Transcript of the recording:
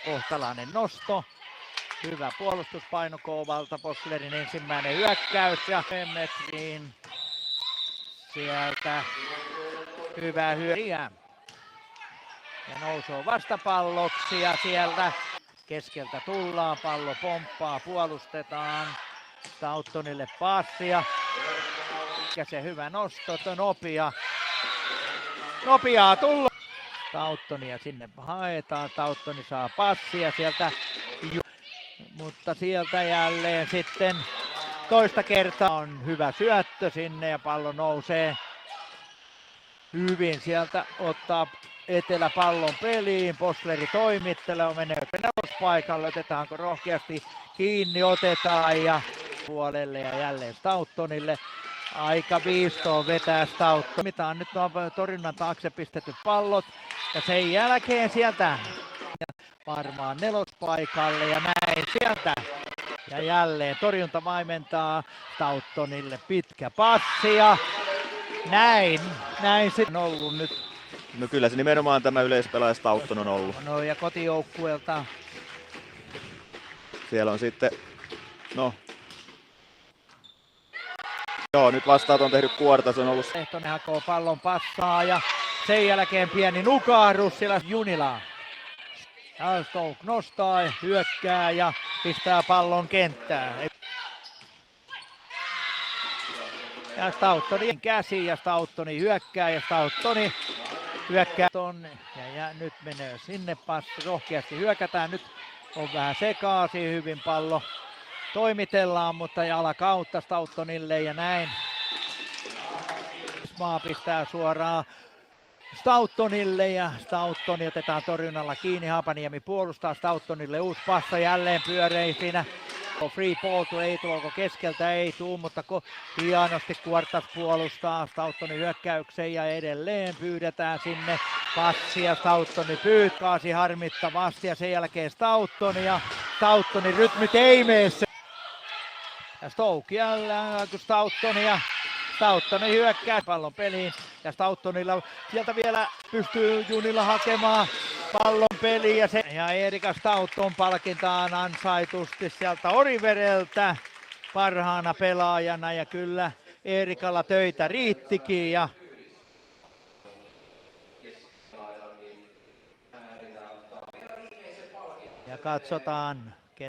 Kohtalainen nosto. Hyvä puolustuspaino Kovalta. Posslerin ensimmäinen hyökkäys ja metriin. Sieltä hyvä hyökkäys. Ja nousuu vastapalloksi ja sieltä keskeltä tullaan. Pallo pomppaa, puolustetaan. Stauttonille passia. Ja se hyvä nosto, nopeaa tullut. Stauttonia sinne haetaan. Stauttoni saa passia sieltä. Mutta sieltä jälleen sitten toista kertaa on hyvä syöttö sinne ja pallo nousee hyvin. Sieltä ottaa Etelä pallon peliin. Possleri toimittelee, menee nelospaikalle. Otetaanko rohkeasti kiinni, otetaan ja puolelle ja jälleen Stauttonille. Aika viistoon vetää Stautton. Mitä on nyt torjunnan taakse pistetyt pallot ja sen jälkeen sieltä varmaan nelospaikalle ja näin sieltä. Ja jälleen torjunta vaimentaa Stauttonille pitkä passi ja näin sitten on ollut nyt. No kyllä se nimenomaan tämä yleispelaaja Stautton on ollut. No ja kotijoukkueelta. Siellä on sitten, joo nyt vastaat on tehnyt Kuorta, se on ollut. Lehtonen hakoo pallon passaa ja sen jälkeen pieni nukahdus siellä Junilaa. Stoke nostaa, hyökkää ja pistää pallon kenttään. Ja Stauttonin käsi ja Stauttoni hyökkää ja Stauttoni hyökkää tonne. Ja nyt menee sinne passi, rohkeasti hyökätään. Nyt on vähän sekaisin, hyvin pallo toimitellaan, mutta jala kautta Stauttonille ja näin. Maa pistää suoraan Stauttonille ja Stauttoni otetaan torjunnalla kiinni. Haapaniemi puolustaa Stauttonille, uusi passa jälleen pyörein siinä. Free ball ei tuolko keskeltä, ei tuu, mutta hienosti Kuortas puolustaa Stauttonin hyökkäyksen ja edelleen pyydetään sinne passia. Stauttoni pyytkaasi harmittavasti ja sen jälkeen Stauttoni ja Stauttonin rytmit ei mene. Ja Stoke jälleen Stauttoni hyökkää pallon peliin ja Stauttonilla sieltä vielä pystyy Junilla hakemaan pallon peliin ja Erika Stautton palkitaan ansaitusti sieltä Orivedeltä parhaana pelaajana ja kyllä Erikalla töitä riittikin ja katsotaan